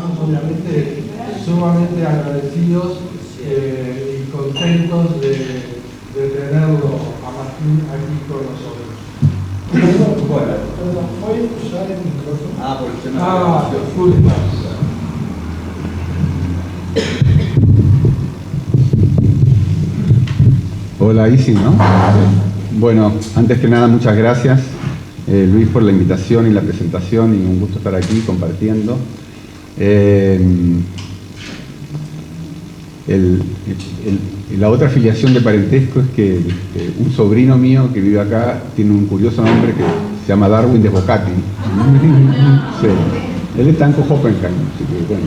estamos obviamente sumamente agradecidos y contentos de tenerlo a Martín aquí con nosotros. Bueno. ¿Puede usar el micrófono? Por el tema de la full Hola, Isi, ¿no? Bueno, antes que nada, muchas gracias, Luis, por la invitación y la presentación, y un gusto estar aquí compartiendo. La otra afiliación de parentesco es que un sobrino mío que vive acá tiene un curioso nombre que se llama Darwin de Bocati. Sí. Él está en Hoffenheim, así que bueno.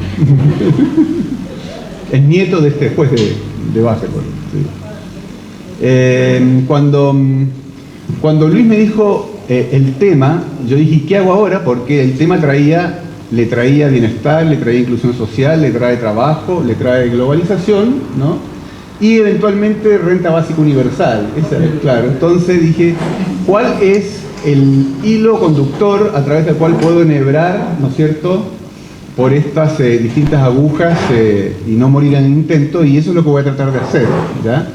Es nieto de este juez de básquetbol. Sí. Cuando Luis me dijo el tema, yo dije, ¿qué hago ahora? Porque el tema le traía bienestar, le traía inclusión social, le trae trabajo, le trae globalización, ¿no? Y eventualmente renta básica universal. Claro. Entonces dije, ¿cuál es el hilo conductor a través del cual puedo enhebrar, ¿no es cierto?, por estas distintas agujas y no morir en el intento? Y eso es lo que voy a tratar de hacer, ¿ya?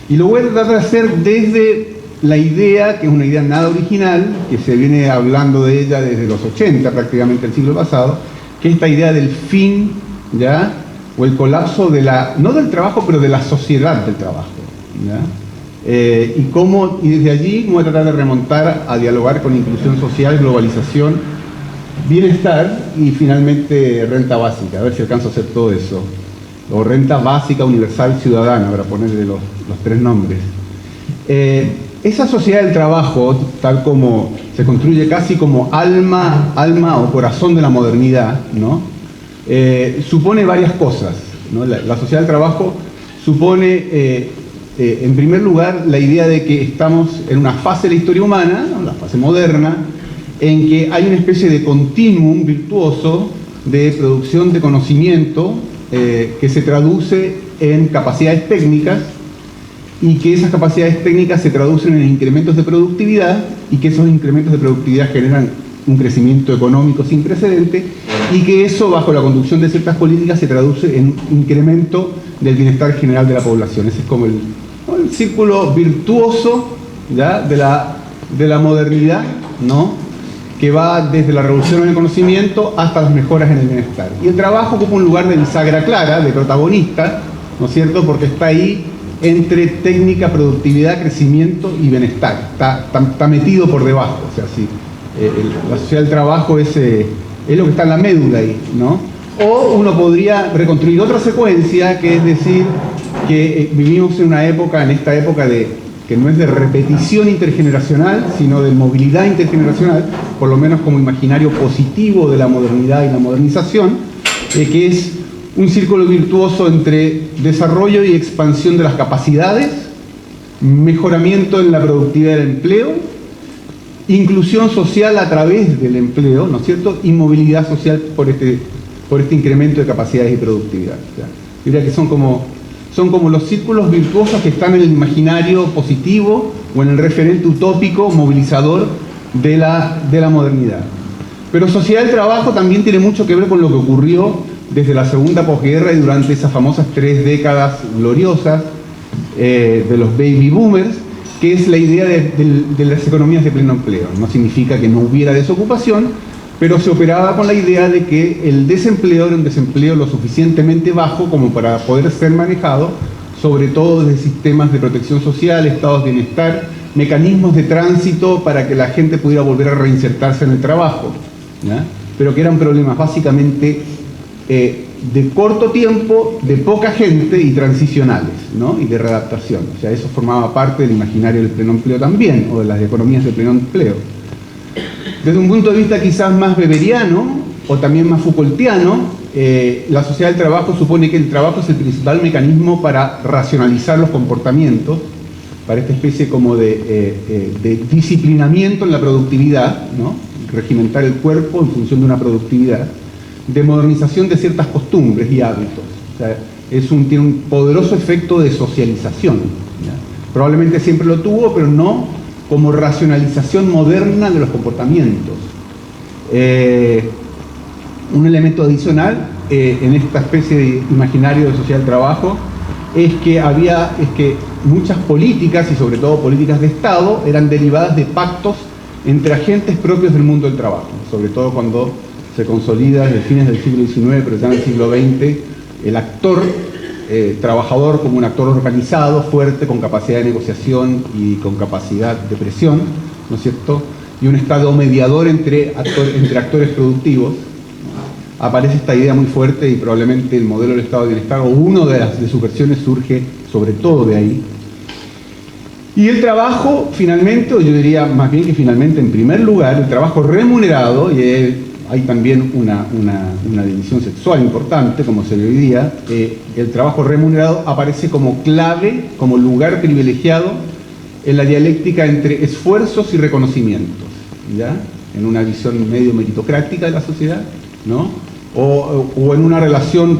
Y lo voy a tratar de hacer desde la idea, que es una idea nada original, que se viene hablando de ella desde los 80, prácticamente el siglo pasado, que es esta idea del fin, ¿ya?, o el colapso no del trabajo, pero de la sociedad del trabajo, ¿ya? Y desde allí voy a tratar de remontar a dialogar con inclusión social, globalización, bienestar y finalmente renta básica, a ver si alcanzo a hacer todo eso. O renta básica, universal, ciudadana, para ponerle los tres nombres. Esa sociedad del trabajo, tal como se construye casi como alma o corazón de la modernidad, ¿no?, supone varias cosas, ¿no? La sociedad del trabajo supone, en primer lugar, la idea de que estamos en una fase de la historia humana, ¿no?, la fase moderna, en que hay una especie de continuum virtuoso de producción de conocimiento que se traduce en capacidades técnicas, y que esas capacidades técnicas se traducen en incrementos de productividad, y que esos incrementos de productividad generan un crecimiento económico sin precedente, y que eso, bajo la conducción de ciertas políticas, se traduce en incremento del bienestar general de la población. Ese es como el círculo virtuoso, ¿ya?, de la modernidad, ¿no?, que va desde la revolución en el conocimiento hasta las mejoras en el bienestar. Y el trabajo ocupa un lugar de bisagra clara, de protagonista, ¿no es cierto?, porque está ahí entre técnica, productividad, crecimiento y bienestar. Está metido por debajo. O sea, sí, la sociedad del trabajo es lo que está en la médula ahí, ¿no? O uno podría reconstruir otra secuencia, que es decir, que vivimos en esta época que no es de repetición intergeneracional, sino de movilidad intergeneracional, por lo menos como imaginario positivo de la modernidad y la modernización, que es un círculo virtuoso entre desarrollo y expansión de las capacidades, mejoramiento en la productividad del empleo, inclusión social a través del empleo, ¿no es cierto?, y movilidad social por este incremento de capacidades y productividad. O sea, yo diría que son como los círculos virtuosos que están en el imaginario positivo o en el referente utópico movilizador de la modernidad. Pero sociedad del trabajo también tiene mucho que ver con lo que ocurrió desde la segunda posguerra y durante esas famosas 3 décadas gloriosas de los baby boomers, que es la idea de las economías de pleno empleo. No significa que no hubiera desocupación, pero se operaba con la idea de que el desempleo era un desempleo lo suficientemente bajo como para poder ser manejado, sobre todo desde sistemas de protección social, estados de bienestar, mecanismos de tránsito para que la gente pudiera volver a reinsertarse en el trabajo, ¿ya?, pero que eran problemas básicamente de corto tiempo, de poca gente y transicionales, ¿no?, y de readaptación. O sea, eso formaba parte del imaginario del pleno empleo también, o de las economías de pleno empleo. Desde un punto de vista quizás más weberiano, o también más Foucaultiano, la sociedad del trabajo supone que el trabajo es el principal mecanismo para racionalizar los comportamientos, para esta especie como de disciplinamiento en la productividad, ¿no?, regimentar el cuerpo en función de una productividad, de modernización de ciertas costumbres y hábitos. O sea, tiene un poderoso efecto de socialización, ¿ya? Probablemente siempre lo tuvo, pero no como racionalización moderna de los comportamientos. Un elemento adicional en esta especie de imaginario de sociedad del trabajo es que muchas políticas, y sobre todo políticas de Estado, eran derivadas de pactos entre agentes propios del mundo del trabajo, sobre todo cuando se consolida desde fines del siglo XIX, pero ya en el siglo XX, el actor trabajador como un actor organizado, fuerte, con capacidad de negociación y con capacidad de presión, ¿no es cierto? Y un Estado mediador entre actores productivos. Aparece esta idea muy fuerte y probablemente el modelo del Estado de Bienestar, o una de sus versiones, surge sobre todo de ahí. Y el trabajo, finalmente, o yo diría más bien que finalmente, en primer lugar, el trabajo remunerado, y hay también una división sexual importante, como se ve hoy día, el trabajo remunerado aparece como clave, como lugar privilegiado en la dialéctica entre esfuerzos y reconocimientos, ¿ya? En una visión medio meritocrática de la sociedad, ¿no? O en una relación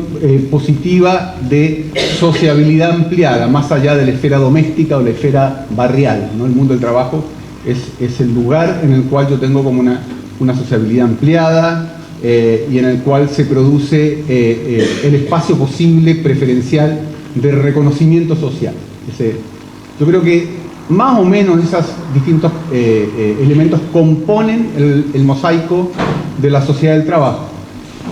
positiva de sociabilidad ampliada, más allá de la esfera doméstica o la esfera barrial, ¿no? El mundo del trabajo es el lugar en el cual yo tengo como una sociabilidad ampliada y en el cual se produce el espacio posible preferencial de reconocimiento social. Yo creo que más o menos esos distintos elementos componen el mosaico de la sociedad del trabajo.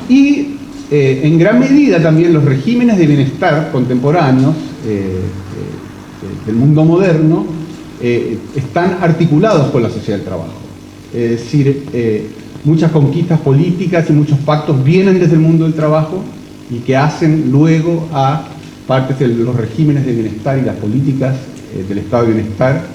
Y en gran medida también los regímenes de bienestar contemporáneos del mundo moderno están articulados con la sociedad del trabajo. Es decir, muchas conquistas políticas y muchos pactos vienen desde el mundo del trabajo y que hacen luego a partes de los regímenes de bienestar y las políticas del estado de bienestar.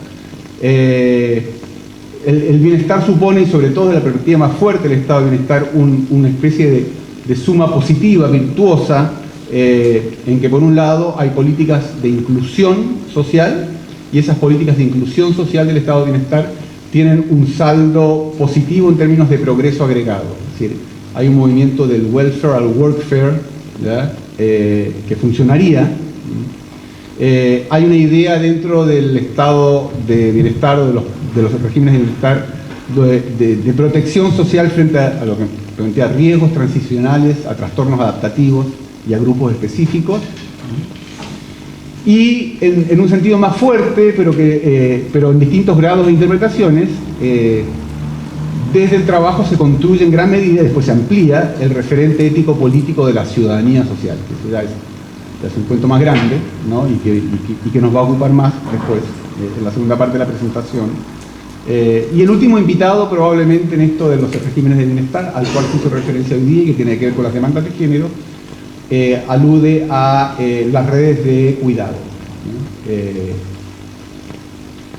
El bienestar supone, y sobre todo desde la perspectiva más fuerte del estado de bienestar, una especie de suma positiva, virtuosa, en que por un lado hay políticas de inclusión social, y esas políticas de inclusión social del estado de bienestar tienen un saldo positivo en términos de progreso agregado. Es decir, hay un movimiento del welfare al workfare, ¿verdad? Que funcionaría. Hay una idea dentro del estado de bienestar o de los regímenes de bienestar de protección social frente a lo que plantea riesgos transicionales, a trastornos adaptativos y a grupos específicos. Y en un sentido más fuerte, pero en distintos grados de interpretaciones, desde el trabajo se construye en gran medida, después se amplía, el referente ético-político de la ciudadanía social, que ya es un cuento más grande, ¿no? y que nos va a ocupar más después, en la segunda parte de la presentación. Y el último invitado probablemente en esto de los regímenes de bienestar, al cual se hizo referencia hoy día y que tiene que ver con las demandas de género, alude a las redes de cuidado.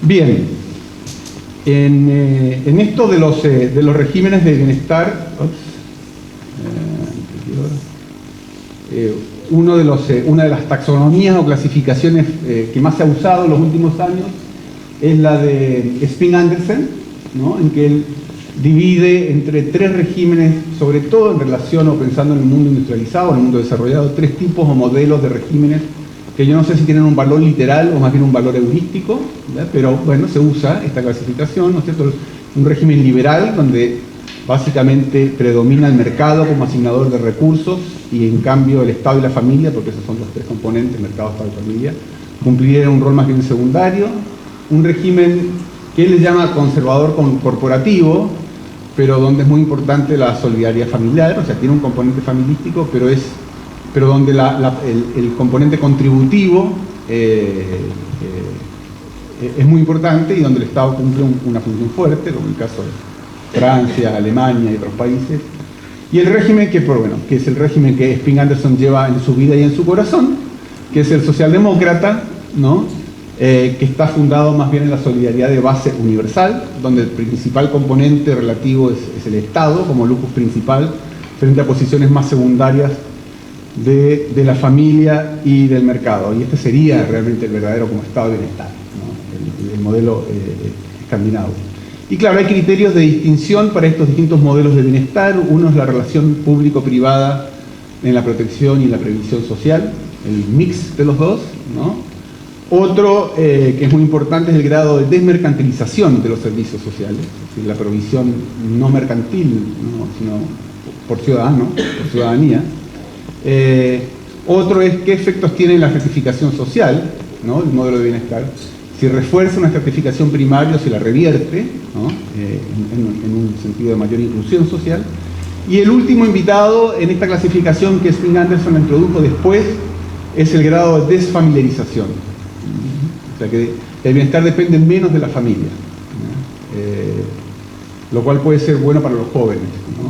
Bien, en esto de los regímenes de bienestar, una de las taxonomías o clasificaciones que más se ha usado en los últimos años es la de Spink-Andersen, ¿no? En que él divide entre tres regímenes, sobre todo en relación o pensando en el mundo industrializado, en el mundo desarrollado, tres tipos o modelos de regímenes que yo no sé si tienen un valor literal o más bien un valor heurístico, ¿verdad? Pero bueno, se usa esta clasificación, ¿no es cierto? Un régimen liberal donde básicamente predomina el mercado como asignador de recursos y en cambio el Estado y la familia, porque esos son los tres componentes, mercado, Estado y familia, cumplirían un rol más bien secundario. Un régimen que él le llama conservador corporativo, pero donde es muy importante la solidaridad familiar, o sea, tiene un componente familiístico, pero donde el componente contributivo es muy importante y donde el Estado cumple una función fuerte, como en el caso de Francia, Alemania y otros países. Y el régimen que es el régimen que Spink-Andersen lleva en su vida y en su corazón, que es el socialdemócrata, ¿no? Que está fundado más bien en la solidaridad de base universal, donde el principal componente relativo es el Estado como locus principal frente a posiciones más secundarias de la familia y del mercado. Y este sería realmente el verdadero como estado de bienestar, ¿no? el modelo escandinavo. Y claro, hay criterios de distinción para estos distintos modelos de bienestar. Uno es la relación público-privada en la protección y la previsión social, el mix de los dos, ¿no? Otro que es muy importante es el grado de desmercantilización de los servicios sociales, es decir, la provisión no mercantil, ¿no? Sino por ciudadanía. Otro es qué efectos tiene la estratificación social, ¿no? El modelo de bienestar. Si refuerza una estratificación primaria o si la revierte, ¿no? En un sentido de mayor inclusión social. Y el último invitado en esta clasificación que Spring Anderson introdujo después es el grado de desfamiliarización. O sea que el bienestar depende menos de la familia, lo cual puede ser bueno para los jóvenes, ¿no?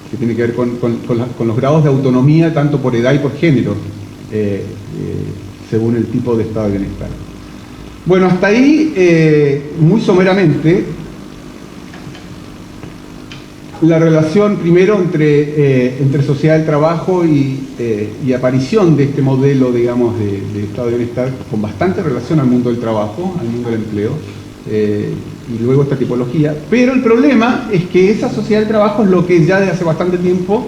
Que tiene que ver con los grados de autonomía tanto por edad y por género, según el tipo de estado de bienestar. Bueno, hasta ahí, muy someramente, la relación primero entre sociedad del trabajo y aparición de este modelo, digamos, de estado de bienestar con bastante relación al mundo del trabajo, al mundo del empleo, y luego esta tipología. Pero el problema es que esa sociedad del trabajo es lo que ya desde hace bastante tiempo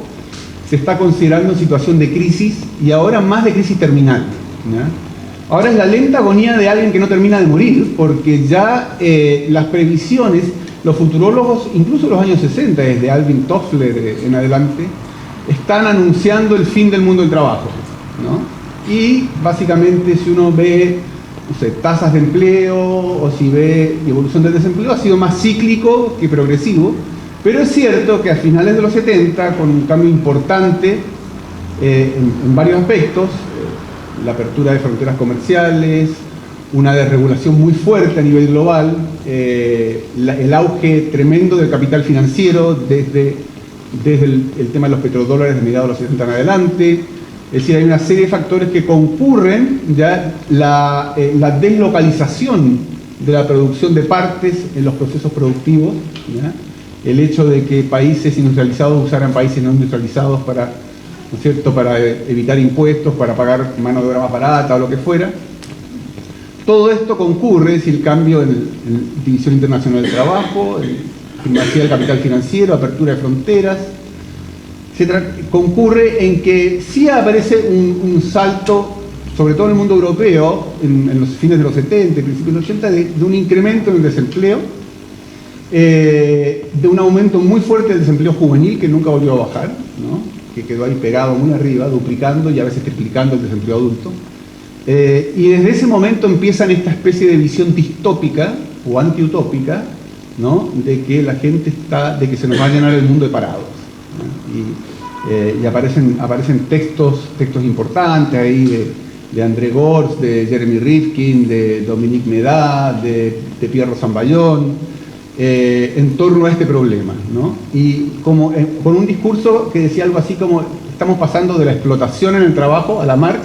se está considerando en situación de crisis y ahora más de crisis terminal, ¿ya? Ahora es la lenta agonía de alguien que no termina de morir, porque ya las previsiones, los futurólogos, incluso en los años 60, desde Alvin Toffler en adelante, están anunciando el fin del mundo del trabajo, ¿no? Y básicamente si uno ve, no sé, tasas de empleo o si ve evolución del desempleo, ha sido más cíclico que progresivo, pero es cierto que a finales de los 70, con un cambio importante en varios aspectos, la apertura de fronteras comerciales, una desregulación muy fuerte a nivel global, el auge tremendo del capital financiero desde el tema de los petrodólares de mediados de los 70 en adelante. Es decir, hay una serie de factores que concurren ya la deslocalización de la producción de partes en los procesos productivos, ¿ya? El hecho de que países industrializados usaran países no industrializados para, ¿no es cierto?, para evitar impuestos, para pagar mano de obra más barata o lo que fuera. Todo esto concurre, es decir, el cambio en división internacional del trabajo, primacía del capital financiero, apertura de fronteras, etc. Concurre en que sí aparece un salto, sobre todo en el mundo europeo, en los fines de los 70 y principios de los 80, de un incremento en el desempleo, de un aumento muy fuerte del desempleo juvenil que nunca volvió a bajar, ¿no? Que quedó ahí pegado muy arriba, duplicando y a veces triplicando el desempleo adulto. Y desde ese momento empiezan esta especie de visión distópica o antiutópica, ¿no? De que la gente de que se nos va a llenar el mundo de parados, ¿no? Y aparecen textos importantes ahí de André Gortz, de Jeremy Rifkin, de Dominique Méda, de Pierre Rosanvallon, en torno a este problema, ¿no? Y como con un discurso que decía algo así como: estamos pasando de la explotación en el trabajo a la Marx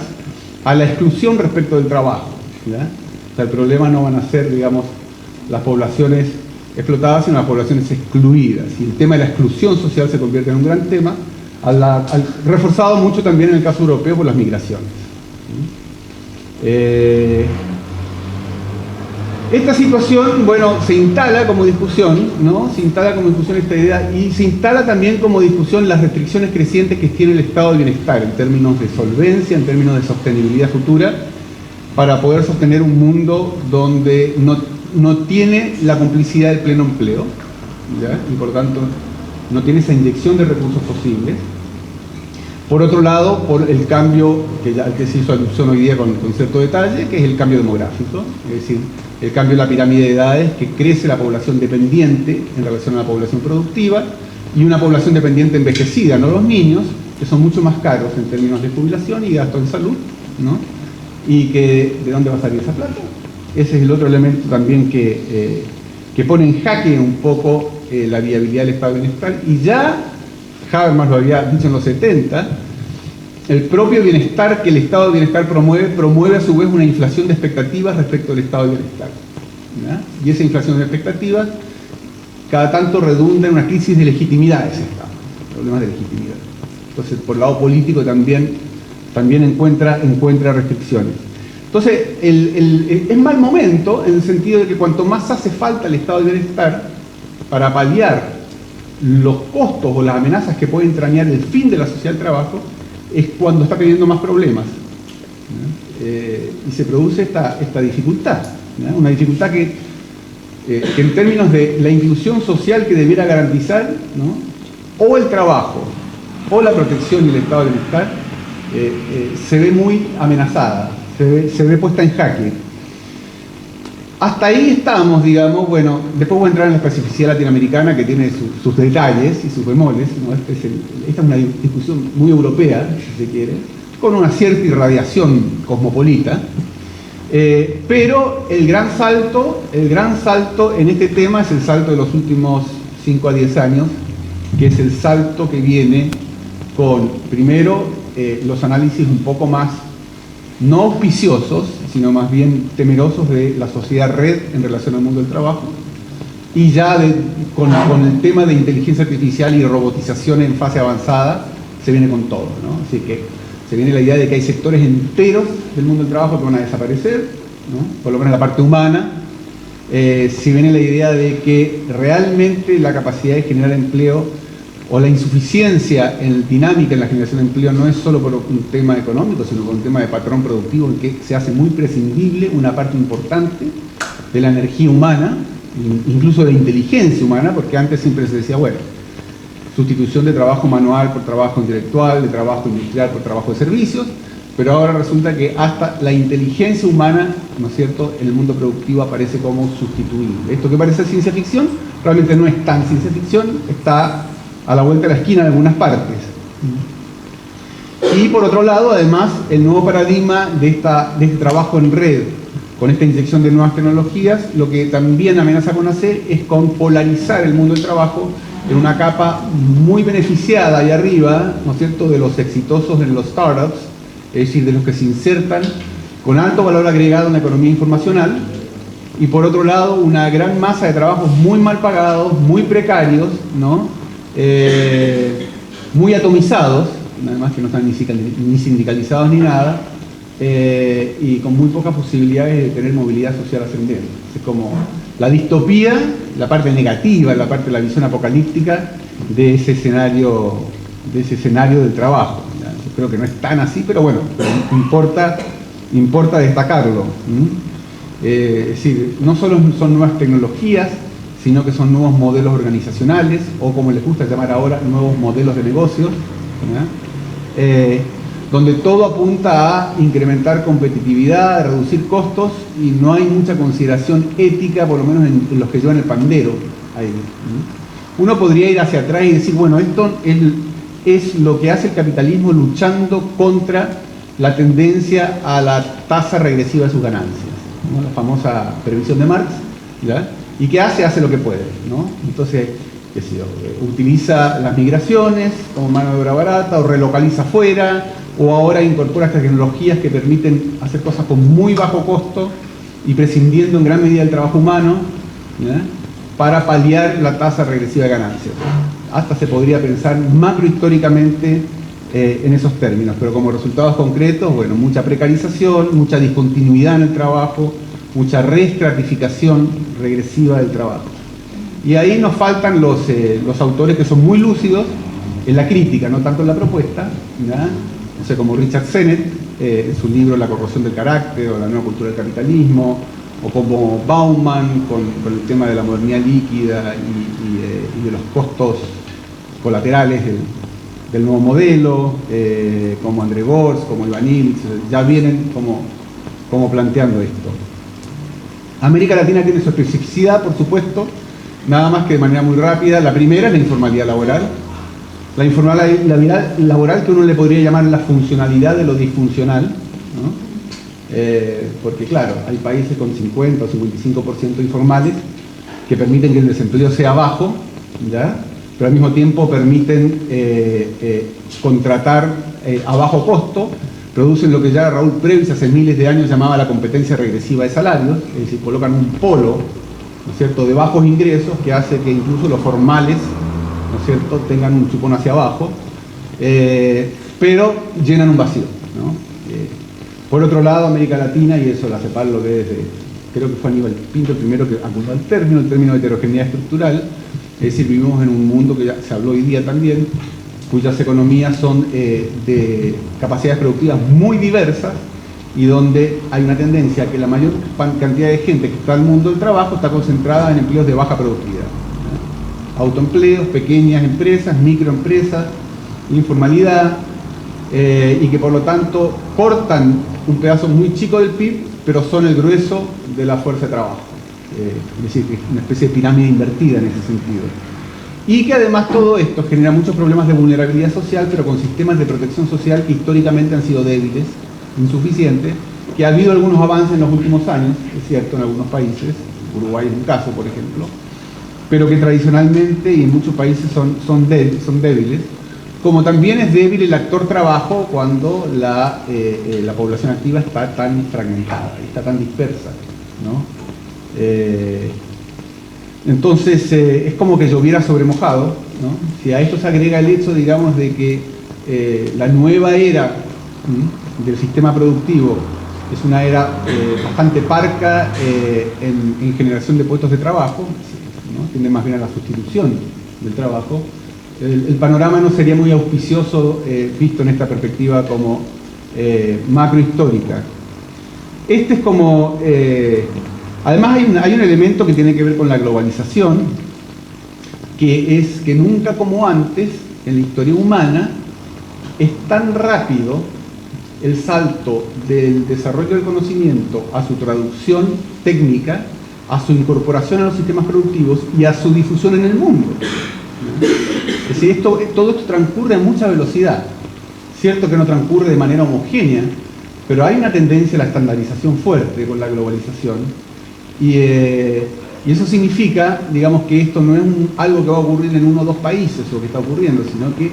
a la exclusión respecto del trabajo, ¿ya? O sea, el problema no van a ser, digamos, las poblaciones explotadas, sino las poblaciones excluidas. Y el tema de la exclusión social se convierte en un gran tema, reforzado mucho también en el caso europeo por las migraciones. Esta situación, bueno, se instala como discusión, ¿no? Se instala como discusión esta idea y se instala también como discusión las restricciones crecientes que tiene el estado de bienestar en términos de solvencia, en términos de sostenibilidad futura, para poder sostener un mundo donde no tiene la complicidad del pleno empleo, ¿ya? Y por tanto no tiene esa inyección de recursos posibles. Por otro lado, por el cambio al que se hizo alusión hoy día con cierto detalle, que es el cambio demográfico, es decir, el cambio de la pirámide de edades, que crece la población dependiente en relación a la población productiva, y una población dependiente envejecida, no los niños, que son mucho más caros en términos de jubilación y gasto en salud, ¿no? Y que, ¿de dónde va a salir esa plata? Ese es el otro elemento también que pone en jaque un poco la viabilidad del estado de bienestar, y ya Habermas lo había dicho en los 70, el propio bienestar que el estado de bienestar promueve a su vez una inflación de expectativas respecto al estado de bienestar, ¿ya? Y esa inflación de expectativas cada tanto redunda en una crisis de legitimidad de ese estado, problemas de legitimidad. Entonces, por el lado político también encuentra restricciones. Entonces, es mal momento en el sentido de que cuanto más hace falta el estado de bienestar para paliar los costos o las amenazas que puede entrañar el fin de la sociedad del trabajo, es cuando está teniendo más problemas, y se produce esta dificultad, ¿no? Una dificultad que en términos de la inclusión social que debiera garantizar, ¿no? O el trabajo o la protección y el estado de bienestar, se ve muy amenazada, se ve puesta en jaque. Hasta ahí estamos, digamos. Bueno, después voy a entrar en la especificidad latinoamericana, que tiene sus detalles y sus bemoles, ¿no? Esta es una discusión muy europea, si se quiere, con una cierta irradiación cosmopolita, pero el gran salto en este tema es el salto de los últimos 5 a 10 años, que es el salto que viene con, primero, los análisis un poco más no auspiciosos, sino más bien temerosos de la sociedad red en relación al mundo del trabajo, y ya con el tema de inteligencia artificial y robotización en fase avanzada, se viene con todo, ¿no? Así que se viene la idea de que hay sectores enteros del mundo del trabajo que van a desaparecer, ¿no? Por lo menos la parte humana. Se viene la idea de que realmente la capacidad de generar empleo o la insuficiencia en dinámica en la generación de empleo no es solo por un tema económico, sino por un tema de patrón productivo, en que se hace muy prescindible una parte importante de la energía humana, incluso de la inteligencia humana, porque antes siempre se decía, bueno, sustitución de trabajo manual por trabajo intelectual, de trabajo industrial por trabajo de servicios, pero ahora resulta que hasta la inteligencia humana, ¿no es cierto?, en el mundo productivo aparece como sustituible. Esto que parece ciencia ficción, realmente no es tan ciencia ficción, está a la vuelta de la esquina en algunas partes. Y por otro lado, además, el nuevo paradigma de este trabajo en red, con esta inyección de nuevas tecnologías, lo que también amenaza con hacer es con polarizar el mundo del trabajo en una capa muy beneficiada ahí arriba, ¿no es cierto?, de los exitosos en los startups, es decir, de los que se insertan con alto valor agregado en la economía informacional, y por otro lado, una gran masa de trabajos muy mal pagados, muy precarios, ¿no?, muy atomizados, además que no están ni sindicalizados ni nada, y con muy pocas posibilidades de tener movilidad social ascendente. Es como la distopía, la parte negativa, la parte de la visión apocalíptica de ese escenario del trabajo. Yo creo que no es tan así, pero bueno, importa destacarlo. Es decir, no solo son nuevas tecnologías, sino que son nuevos modelos organizacionales, o como les gusta llamar ahora, nuevos modelos de negocios, donde todo apunta a incrementar competitividad, a reducir costos, y no hay mucha consideración ética, por lo menos en los que llevan el pandero ahí. Uno podría ir hacia atrás y decir, bueno, esto es lo que hace el capitalismo luchando contra la tendencia a la tasa regresiva de sus ganancias, ¿no? La famosa previsión de Marx, ¿ya? ¿Y qué hace? Hace lo que puede, ¿no? Entonces, qué sé yo, utiliza las migraciones como mano de obra barata, o relocaliza fuera, o ahora incorpora estas tecnologías que permiten hacer cosas con muy bajo costo y prescindiendo en gran medida del trabajo humano, ¿ya?, para paliar la tasa regresiva de ganancias. Hasta se podría pensar macrohistóricamente en esos términos, pero como resultados concretos, bueno, mucha precarización, mucha discontinuidad en el trabajo, mucha reestratificación regresiva del trabajo. Y ahí nos faltan los autores que son muy lúcidos en la crítica, no tanto en la propuesta, ¿ya? O sea, como Richard Sennett, en su libro La corrosión del carácter o la nueva cultura del capitalismo, o como Bauman con el tema de la modernidad líquida y de los costos colaterales del nuevo modelo, como André Gortz, como Ivan Illich, ya vienen como planteando esto. América Latina tiene su especificidad, por supuesto, nada más que de manera muy rápida. La primera es la informalidad laboral. La informalidad laboral, que uno le podría llamar la funcionalidad de lo disfuncional, ¿no? Porque claro, hay países con 50 o 55% informales que permiten que el desempleo sea bajo, ¿ya?, pero al mismo tiempo permiten contratar a bajo costo, producen lo que ya Raúl Previs hace miles de años llamaba la competencia regresiva de salarios, es decir, colocan un polo, ¿no es cierto?, de bajos ingresos que hace que incluso los formales, ¿no es cierto?, tengan un chupón hacia abajo, pero llenan un vacío, ¿no? Por otro lado, América Latina, y eso la CEPAL lo ve desde, creo que fue Aníbal Pinto el primero que apuntó el término de heterogeneidad estructural, es decir, vivimos en un mundo que ya se habló hoy día también, cuyas economías son de capacidades productivas muy diversas, y donde hay una tendencia a que la mayor cantidad de gente que está en el mundo del trabajo está concentrada en empleos de baja productividad. Autoempleos, pequeñas empresas, microempresas, informalidad, y que por lo tanto cortan un pedazo muy chico del PIB, pero son el grueso de la fuerza de trabajo. Es decir, que es una especie de pirámide invertida en ese sentido. Y que además todo esto genera muchos problemas de vulnerabilidad social, pero con sistemas de protección social que históricamente han sido débiles, insuficientes, que ha habido algunos avances en los últimos años, es cierto, en algunos países, Uruguay es un caso, por ejemplo, pero que tradicionalmente y en muchos países son débiles, como también es débil el actor trabajo cuando la población activa está tan fragmentada, está tan dispersa, ¿no? Entonces es como que lloviera sobre mojado, ¿no? Si a esto se agrega el hecho, digamos, de que la nueva era del sistema productivo es una era bastante parca en generación de puestos de trabajo, ¿no? Tiende más bien a la sustitución del trabajo. El panorama no sería muy auspicioso visto en esta perspectiva como macrohistórica. Este es como... además hay un elemento que tiene que ver con la globalización, que es que nunca como antes, en la historia humana, es tan rápido el salto del desarrollo del conocimiento a su traducción técnica, a su incorporación a los sistemas productivos y a su difusión en el mundo. Es decir, todo esto transcurre a mucha velocidad. Cierto que no transcurre de manera homogénea, pero hay una tendencia a la estandarización fuerte con la globalización. Y eso significa, digamos, que esto no es algo que va a ocurrir en uno o dos países o que está ocurriendo, sino que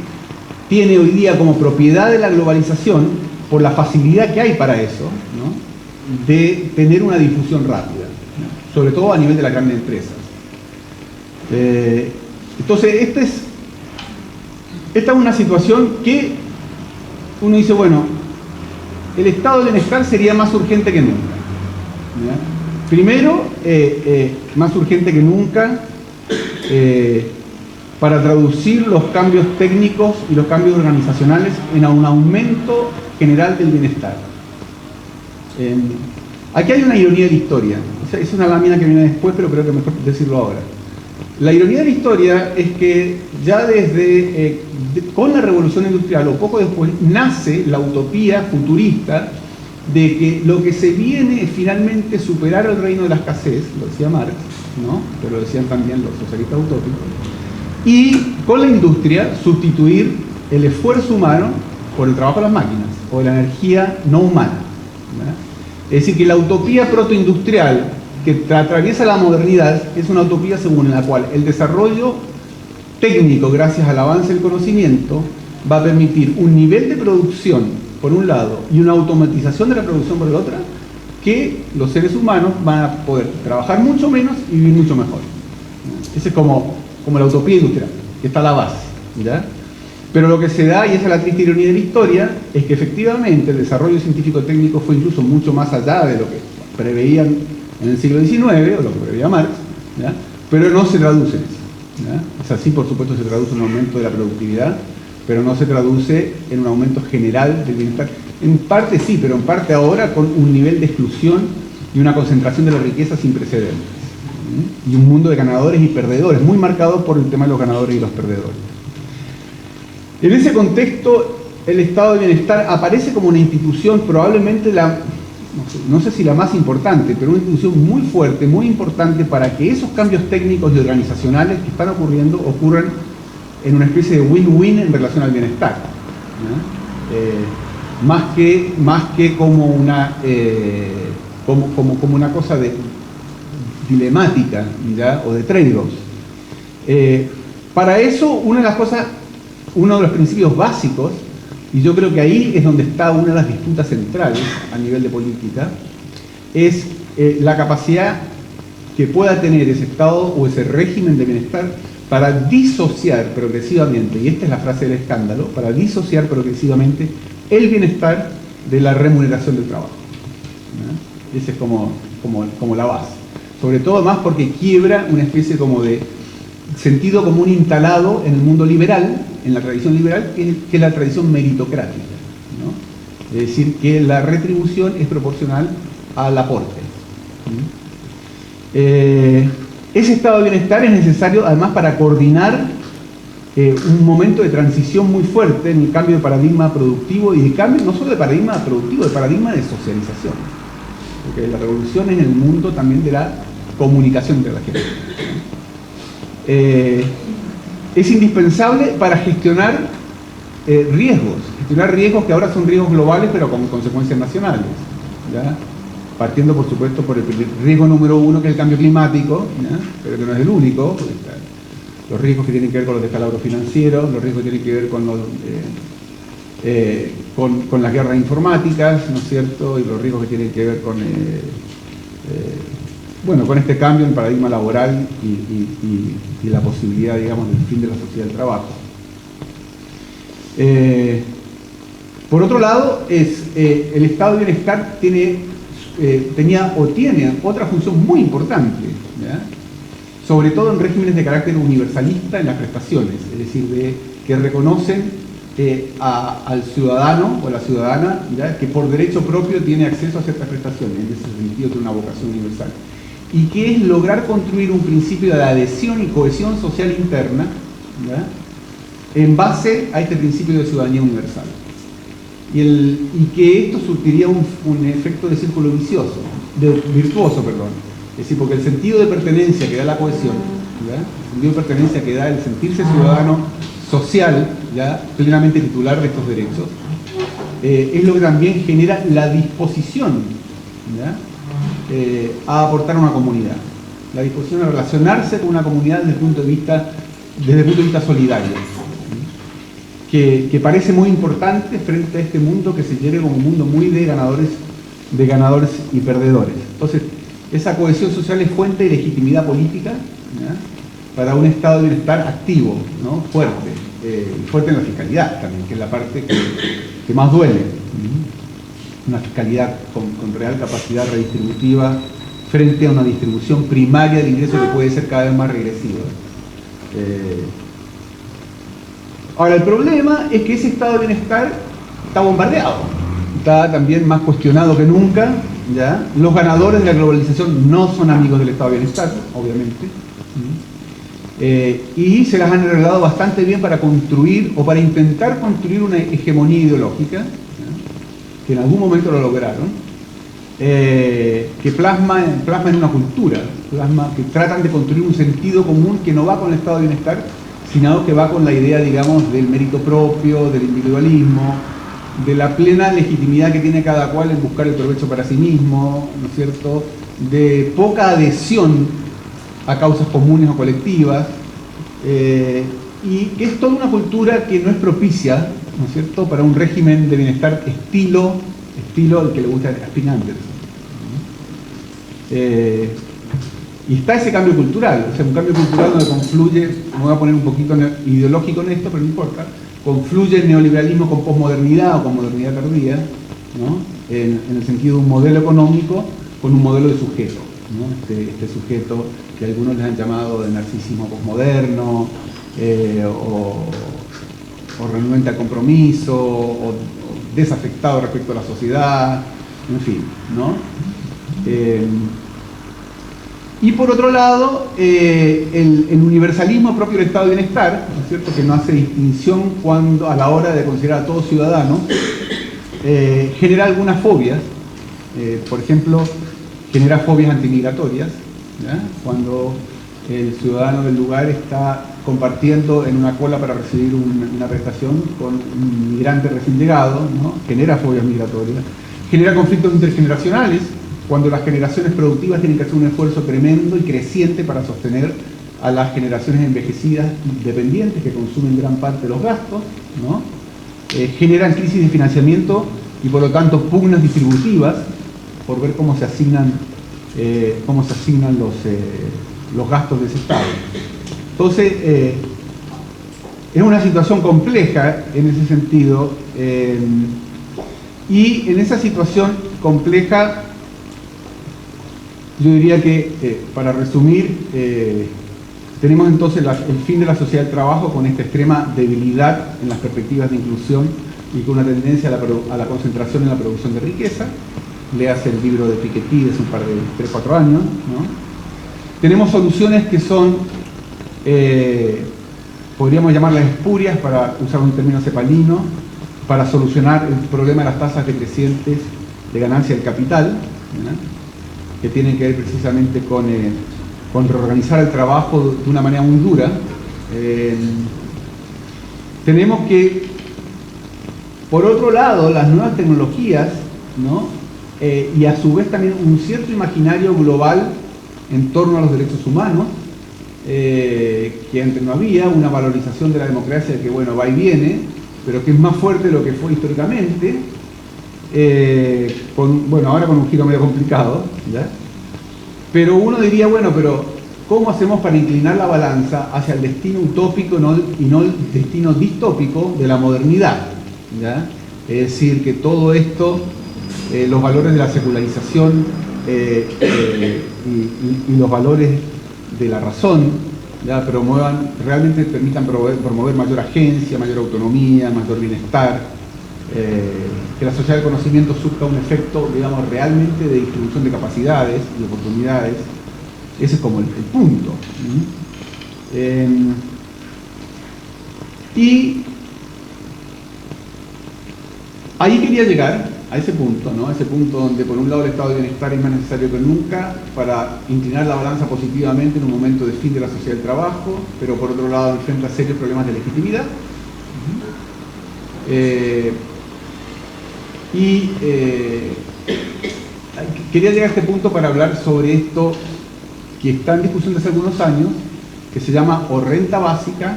tiene hoy día como propiedad de la globalización, por la facilidad que hay para eso, ¿no?, de tener una difusión rápida, ¿no?, sobre todo a nivel de las grandes empresas. Entonces, esta es una situación que uno dice, bueno, el estado de bienestar sería más urgente que nunca, ¿ya? Primero, más urgente que nunca para traducir los cambios técnicos y los cambios organizacionales en un aumento general del bienestar. Aquí hay una ironía de la historia. Es una lámina que viene después, pero creo que es mejor decirlo ahora. La ironía de la historia es que ya con la revolución industrial o poco después nace la utopía futurista de que lo que se viene es finalmente superar el reino de la escasez, lo decía Marx, ¿no?, pero lo decían también los socialistas utópicos, y con la industria sustituir el esfuerzo humano por el trabajo de las máquinas o de la energía no humana, ¿verdad? Es decir, que la utopía protoindustrial que atraviesa la modernidad es una utopía según la cual el desarrollo técnico, gracias al avance del conocimiento, va a permitir un nivel de producción por un lado y una automatización de la producción por el otro, que los seres humanos van a poder trabajar mucho menos y vivir mucho mejor. Esa es como la utopía industrial, que está a la base, ¿ya? Pero lo que se da, y esa es la triste ironía de la historia, es que efectivamente el desarrollo científico-técnico fue incluso mucho más allá de lo que preveían en el siglo XIX, o lo que preveía Marx, ¿ya?, pero no se traduce en eso, ¿ya? O sea, sí, por supuesto, se traduce en un aumento de la productividad, pero no se traduce en un aumento general del bienestar. En parte sí, pero en parte ahora con un nivel de exclusión y una concentración de la riqueza sin precedentes. Y un mundo de ganadores y perdedores, muy marcado por el tema de los ganadores y los perdedores. En ese contexto, el estado de bienestar aparece como una institución, probablemente no sé si la más importante, pero una institución muy fuerte, muy importante para que esos cambios técnicos y organizacionales que están ocurriendo ocurran en una especie de win-win en relación al bienestar, ¿no? Más que como una cosa dilemática, ¿ya?, o de trade-offs. Para eso, uno de los principios básicos, y yo creo que ahí es donde está una de las disputas centrales a nivel de política, es la capacidad que pueda tener ese estado o ese régimen de bienestar para disociar progresivamente, y esta es la frase del escándalo, para disociar progresivamente el bienestar de la remuneración del trabajo, ¿no? Esa es como la base. Sobre todo más porque quiebra una especie como de sentido común instalado en el mundo liberal, en la tradición liberal, que es la tradición meritocrática, ¿no? Es decir, que la retribución es proporcional al aporte. Ese estado de bienestar es necesario además para coordinar un momento de transición muy fuerte en el cambio de paradigma productivo y de cambio no solo de paradigma productivo, de paradigma de socialización. Porque la revolución es en el mundo también de la comunicación entre la gente. Es indispensable para gestionar riesgos que ahora son riesgos globales pero con consecuencias nacionales, ¿ya? Partiendo por supuesto por el riesgo número uno, que es el cambio climático, ¿ya? Pero que no es el único, porque, los riesgos que tienen que ver con los descalabros financieros, los riesgos que tienen que ver con las guerras informáticas, ¿no es cierto? Y los riesgos que tienen que ver con con este cambio en el paradigma laboral y la posibilidad, digamos, del fin de la sociedad del trabajo. Por otro lado, el estado de bienestar tenía otra función muy importante, ¿ya? Sobre todo en regímenes de carácter universalista en las prestaciones, es decir, que reconocen al ciudadano o a la ciudadana, ¿ya? Que por derecho propio tiene acceso a ciertas prestaciones, en ese sentido tiene una vocación universal. Y que es lograr construir un principio de adhesión y cohesión social interna, ¿ya? En base a este principio de ciudadanía universal. Y que esto surtiría un efecto de círculo virtuoso, perdón. Es decir, porque el sentido de pertenencia que da la cohesión, ¿ya? El sentido de pertenencia que da el sentirse ciudadano social, ¿ya? Plenamente titular de estos derechos, es lo que también genera la disposición, ¿ya? A aportar a una comunidad, la disposición a relacionarse con una comunidad desde el punto de vista solidario, que parece muy importante frente a este mundo que se quiere como un mundo muy de ganadores y perdedores. Entonces, esa cohesión social es fuente de legitimidad política, ¿ya? Para un estado de bienestar activo, ¿no? Fuerte en la fiscalidad también, que es la parte que más duele. Una fiscalidad con real capacidad redistributiva frente a una distribución primaria del ingreso que puede ser cada vez más regresiva. Ahora, el problema es que ese estado de bienestar está bombardeado, está también más cuestionado que nunca, ¿ya? Los ganadores de la globalización no son amigos del estado de bienestar, obviamente, y se las han arreglado bastante bien para construir o para intentar construir una hegemonía ideológica, ¿ya? Que en algún momento lo lograron, que plasma en una cultura, que tratan de construir un sentido común que no va con el estado de bienestar, sino que va con la idea, digamos, del mérito propio, del individualismo, de la plena legitimidad que tiene cada cual en buscar el provecho para sí mismo, ¿no es cierto?, de poca adhesión a causas comunes o colectivas, y que es toda una cultura que no es propicia, ¿no es cierto?, para un régimen de bienestar estilo al que le gusta a Spin Anderson. Y está ese cambio cultural, o sea, un cambio cultural donde confluye, me voy a poner un poquito ideológico en esto, pero no importa, confluye el neoliberalismo con posmodernidad o con modernidad tardía, ¿no? En el sentido de un modelo económico con un modelo de sujeto, ¿no? Este sujeto que algunos les han llamado de narcisismo posmoderno, o renuente al compromiso, o desafectado respecto a la sociedad, en fin, ¿no? Y por otro lado, el universalismo propio del estado de bienestar, ¿no es cierto?, que no hace distinción a la hora de considerar a todo ciudadano, genera algunas fobias. Por ejemplo, genera fobias antimigratorias, ¿ya? Cuando el ciudadano del lugar está compartiendo en una cola para recibir una prestación con un migrante recién llegado, ¿no? Genera fobias migratorias. Genera conflictos intergeneracionales, cuando las generaciones productivas tienen que hacer un esfuerzo tremendo y creciente para sostener a las generaciones envejecidas dependientes que consumen gran parte de los gastos, ¿no? Generan crisis de financiamiento y por lo tanto pugnas distributivas por ver cómo se asignan los gastos de ese Estado. Entonces, es una situación compleja en ese sentido, y en esa situación compleja yo diría que, para resumir, tenemos entonces el fin de la sociedad del trabajo con esta extrema debilidad en las perspectivas de inclusión y con una tendencia a la concentración en la producción de riqueza. Léase el libro de Piketty de hace un par de 3-4 años, ¿no? Tenemos soluciones que son podríamos llamarlas espurias, para usar un término cepalino, para solucionar el problema de las tasas decrecientes de ganancia del capital, ¿verdad?, que tienen que ver precisamente con reorganizar el trabajo de una manera muy dura. Tenemos que, por otro lado, las nuevas tecnologías, ¿no?, y a su vez también un cierto imaginario global en torno a los derechos humanos, que antes no había, una valorización de la democracia que, bueno, va y viene, pero que es más fuerte de lo que fue históricamente, bueno, ahora con un giro medio complicado, ¿ya? Pero uno diría, bueno, pero ¿cómo hacemos para inclinar la balanza hacia el destino utópico y no el destino distópico de la modernidad, ¿ya? Es decir, que todo esto, los valores de la secularización y los valores de la razón, ¿ya?, promuevan, realmente permitan promover mayor agencia, mayor autonomía, mayor bienestar, que la sociedad del conocimiento surja un efecto, digamos, realmente de distribución de capacidades y de oportunidades. Ese es como el punto. Y ahí quería llegar, a ese punto, ¿no?, a ese punto donde por un lado el estado de bienestar es más necesario que nunca para inclinar la balanza positivamente en un momento de fin de la sociedad del trabajo, pero por otro lado enfrenta serios problemas de legitimidad. Quería llegar a este punto para hablar sobre esto que está en discusión desde algunos años, que se llama o renta básica,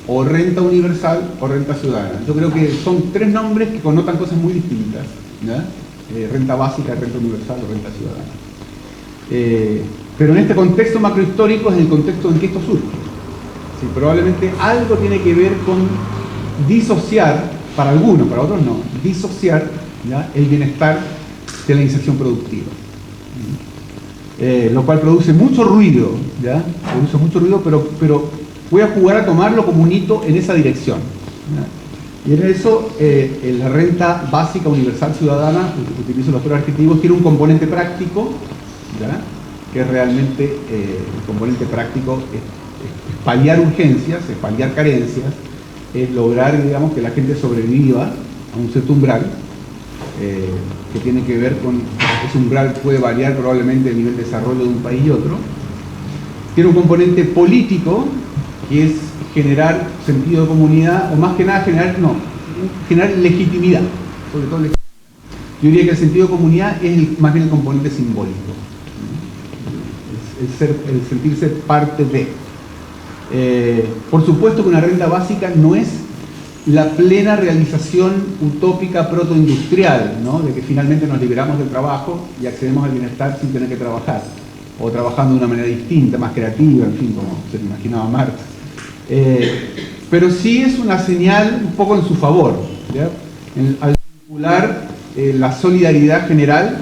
o renta universal, o renta ciudadana. Yo creo que son tres nombres que connotan cosas muy distintas, ¿ya? Renta básica, renta universal o renta ciudadana. Pero en este contexto macrohistórico es el contexto en que esto surge. Sí, probablemente algo tiene que ver con disociar, para algunos, para otros no, disociar, ¿ya?, el bienestar de la inserción productiva. Lo cual produce mucho ruido, ¿ya? Produce mucho ruido, pero voy a jugar a tomarlo como un hito en esa dirección, ¿ya? Y en eso, la renta básica universal ciudadana, utilizo los tres adjetivos, tiene un componente práctico, ¿ya?, que es realmente, el componente práctico es paliar urgencias, es paliar carencias, es lograr, digamos, que la gente sobreviva a un cierto umbral, que tiene que ver con, ese umbral puede variar probablemente el nivel de desarrollo de un país y otro. Tiene un componente político, que es generar sentido de comunidad, o más que nada generar legitimidad, sobre todo legitimidad. Yo diría que el sentido de comunidad es más bien el componente simbólico, el sentirse parte de. Por supuesto que una renta básica no es la plena realización utópica protoindustrial, ¿no?, de que finalmente nos liberamos del trabajo y accedemos al bienestar sin tener que trabajar, o trabajando de una manera distinta, más creativa, en fin, como se imaginaba Marx. Pero sí es una señal un poco en su favor, ¿ya?, al vincular la solidaridad general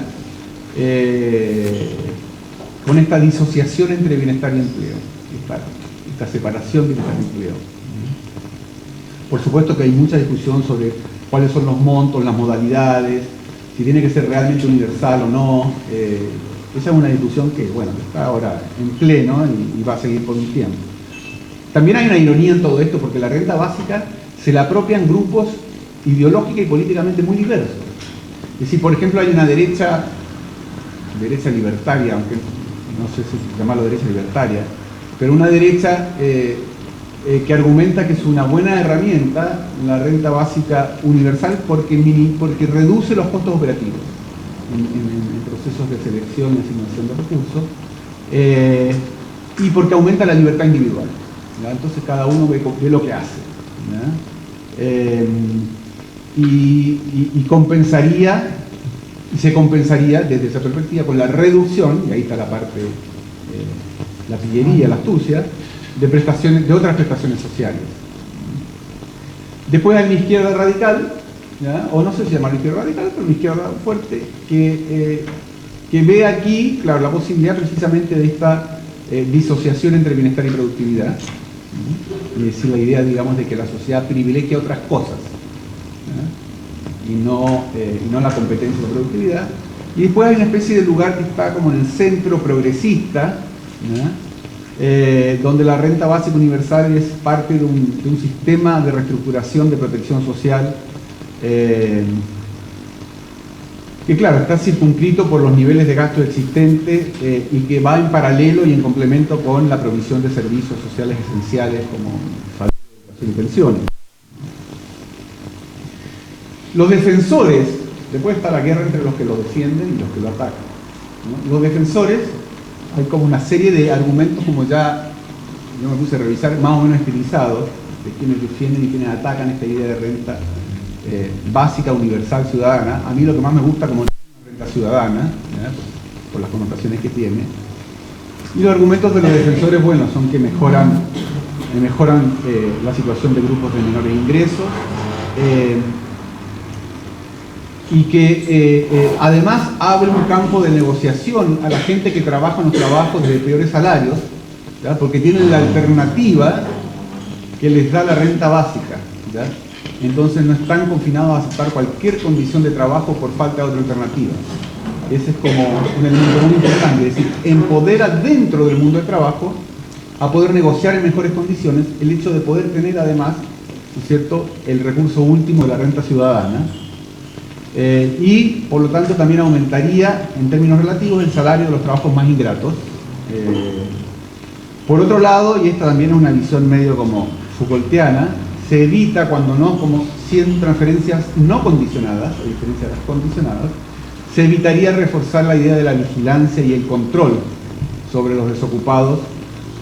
con esta disociación entre bienestar y empleo, esta separación de bienestar y empleo. Por supuesto que hay mucha discusión sobre cuáles son los montos, las modalidades, si tiene que ser realmente universal o no. Esa es una discusión que, bueno, está ahora en pleno y va a seguir por un tiempo. También hay una ironía en todo esto, porque la renta básica se la apropian grupos ideológica y políticamente muy diversos. Es decir, por ejemplo, hay una derecha libertaria, aunque no sé si llamarlo derecha libertaria, pero una derecha que argumenta que es una buena herramienta la renta básica universal porque reduce los costos operativos en procesos de selección y asignación de recursos, y porque aumenta la libertad individual, ¿ya? Entonces cada uno ve lo que hace, ¿ya? Y se compensaría desde esa perspectiva con la reducción, y ahí está la parte, la pillería, la astucia, de otras prestaciones sociales. Después hay una izquierda radical, ¿ya?, o no sé si llamarlo izquierda radical, pero una izquierda fuerte, que ve aquí, claro, la posibilidad precisamente de esta disociación entre bienestar y productividad, y decir la idea, digamos, de que la sociedad privilegia otras cosas, ¿ya?, y no la competencia y la productividad. Y después hay una especie de lugar que está como en el centro progresista, ¿ya?, donde la renta básica universal es parte de un sistema de reestructuración de protección social que, claro, está circunscrito por los niveles de gasto existentes y que va en paralelo y en complemento con la provisión de servicios sociales esenciales como salud, educación y pensiones. Los defensores, después está la guerra entre los que lo defienden y los que lo atacan, ¿no? Los defensores, hay como una serie de argumentos, como ya yo me puse a revisar, más o menos estilizados, de quienes defienden y quienes atacan esta idea de renta básica, universal, ciudadana. A mí lo que más me gusta como renta ciudadana, por las connotaciones que tiene. Y los argumentos de los defensores, bueno, son que mejoran la situación de grupos de menores ingresos, y que además abre un campo de negociación a la gente que trabaja en los trabajos de peores salarios, ¿ya? Porque tienen la alternativa que les da la renta básica, ¿ya? Entonces no están confinados a aceptar cualquier condición de trabajo por falta de otra alternativa. Ese es como un elemento muy importante, es decir, empodera dentro del mundo del trabajo a poder negociar en mejores condiciones el hecho de poder tener además, ¿no es cierto?, el recurso último de la renta ciudadana, y por lo tanto también aumentaría en términos relativos el salario de los trabajos más ingratos. Por otro lado, y esta también es una visión medio como Foucaultiana, se evita cuando no, como 100 transferencias no condicionadas, a diferencia de las condicionadas, se evitaría reforzar la idea de la vigilancia y el control sobre los desocupados,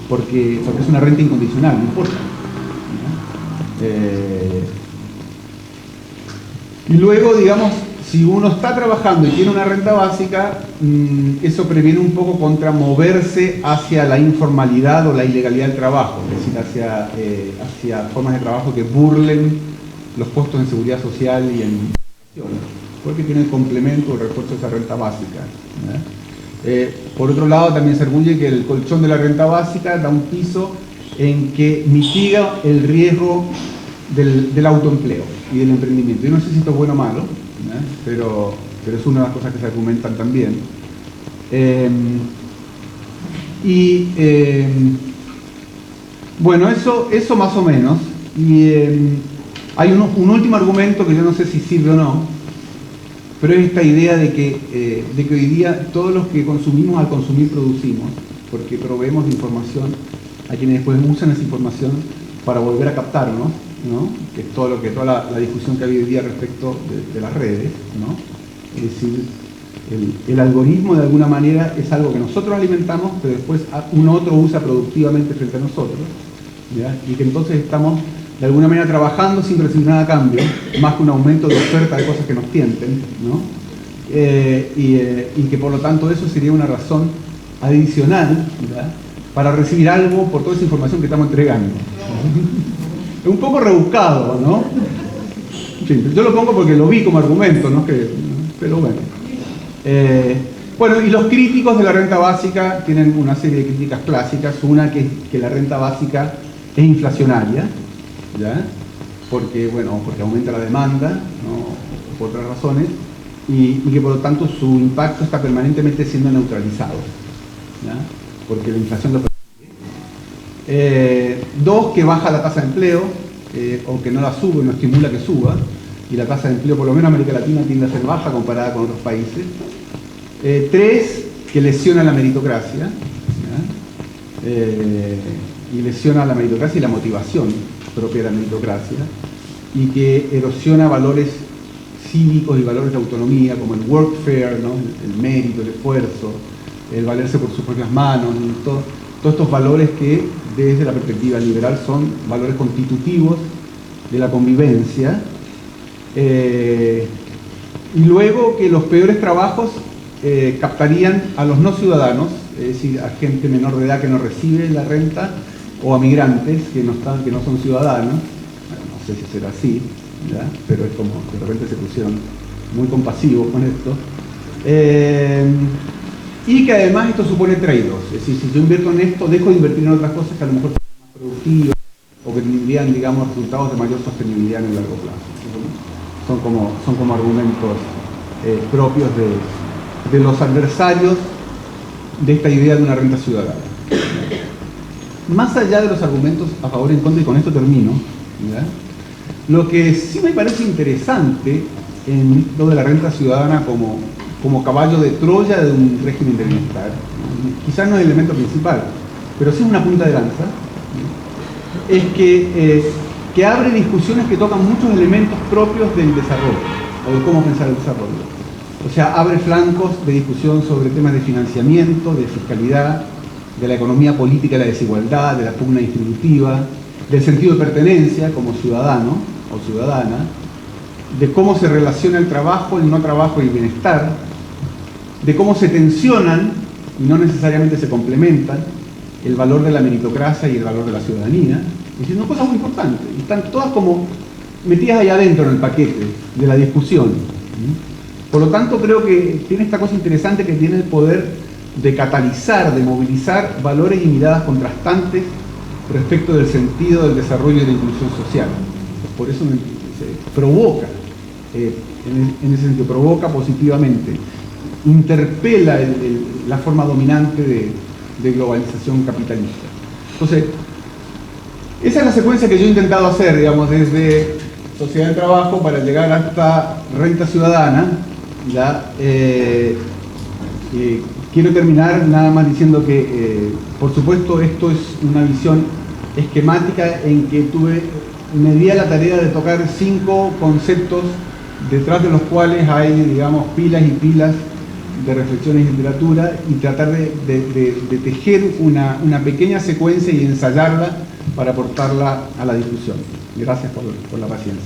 porque es una renta incondicional, no importa, ¿no? Y luego, digamos, si uno está trabajando y tiene una renta básica, eso previene un poco contra moverse hacia la informalidad o la ilegalidad del trabajo, es decir, hacia formas de trabajo que burlen los costos en seguridad social y en educación, porque tiene el complemento o el refuerzo de esa renta básica, ¿no? Por otro lado, también se arguye que el colchón de la renta básica da un piso en que mitiga el riesgo del autoempleo y del emprendimiento. Yo no sé si esto es bueno o malo, ¿no? pero es una de las cosas que se argumentan también. Bueno, eso más o menos. Y hay un último argumento que yo no sé si sirve o no, pero es esta idea de que hoy día todos los que consumimos al consumir producimos, porque proveemos de información a quienes después usan esa información para volver a captarnos, ¿no? Que es toda la discusión que hay hoy día respecto de las redes, ¿no? Es decir, el algoritmo de alguna manera es algo que nosotros alimentamos, pero después un otro usa productivamente frente a nosotros, ¿ya? Y que entonces estamos de alguna manera trabajando sin recibir nada a cambio, más que un aumento de oferta de cosas que nos tienten, ¿no? Y que por lo tanto eso sería una razón adicional, ¿ya?, para recibir algo por toda esa información que estamos entregando. Es un poco rebuscado, ¿no? Sí, yo lo pongo porque lo vi como argumento, ¿no? Pero bueno. Bueno, y los críticos de la renta básica tienen una serie de críticas clásicas. Una que la renta básica es inflacionaria, ¿ya? Porque aumenta la demanda, ¿no?, por otras razones, y que por lo tanto su impacto está permanentemente siendo neutralizado, ¿ya?, porque la inflación lo persigue. Dos, que baja la tasa de empleo, o que no la sube, no estimula que suba, y la tasa de empleo, por lo menos en América Latina, tiende a ser baja comparada con otros países. Tres, que lesiona la meritocracia, ¿ya?, y lesiona la meritocracia y la motivación propia de la meritocracia, y que erosiona valores cívicos y valores de autonomía, como el workfare, ¿no?, el mérito, el esfuerzo, el valerse por sus propias manos, todos estos valores que desde la perspectiva liberal son valores constitutivos de la convivencia. Y luego que los peores trabajos captarían a los no ciudadanos, es decir, a gente menor de edad que no recibe la renta, o a migrantes que no son ciudadanos. Bueno, no sé si será así, ¿ya?, pero es como de repente se pusieron muy compasivos con esto. Y que además esto supone trade-offs, es decir, si yo invierto en esto, dejo de invertir en otras cosas que a lo mejor son más productivas o que tendrían, digamos, resultados de mayor sostenibilidad en el largo plazo. Son como argumentos propios de los adversarios de esta idea de una renta ciudadana. más allá de los argumentos a favor y en contra, y con esto termino, ¿ya? Lo que sí me parece interesante en lo de la renta ciudadana como caballo de Troya de un régimen de bienestar, quizás no es el elemento principal, pero sí es una punta de lanza, es que abre discusiones que tocan muchos elementos propios del desarrollo, o de cómo pensar el desarrollo. O sea, abre flancos de discusión sobre temas de financiamiento, de fiscalidad, de la economía política, de la desigualdad, de la pugna distributiva, del sentido de pertenencia como ciudadano o ciudadana, de cómo se relaciona el trabajo, el no trabajo y el bienestar, de cómo se tensionan y no necesariamente se complementan el valor de la meritocracia y el valor de la ciudadanía, diciendo cosas muy importantes, y están todas como metidas ahí adentro en el paquete de la discusión. Por lo tanto, creo que tiene esta cosa interesante que tiene el poder de catalizar, de movilizar valores y miradas contrastantes respecto del sentido del desarrollo y de la inclusión social. Por eso se provoca, en ese sentido, provoca positivamente, interpela la forma dominante de globalización capitalista. Entonces, esa es la secuencia que yo he intentado hacer, digamos, desde sociedad de trabajo para llegar hasta renta ciudadana. ¿Ya? Quiero terminar nada más diciendo que, por supuesto, esto es una visión esquemática en que me di a la tarea de tocar 5 conceptos detrás de los cuales hay, digamos, pilas y pilas de reflexiones y literatura, y tratar de tejer una pequeña secuencia y ensayarla para aportarla a la discusión. Gracias por la paciencia.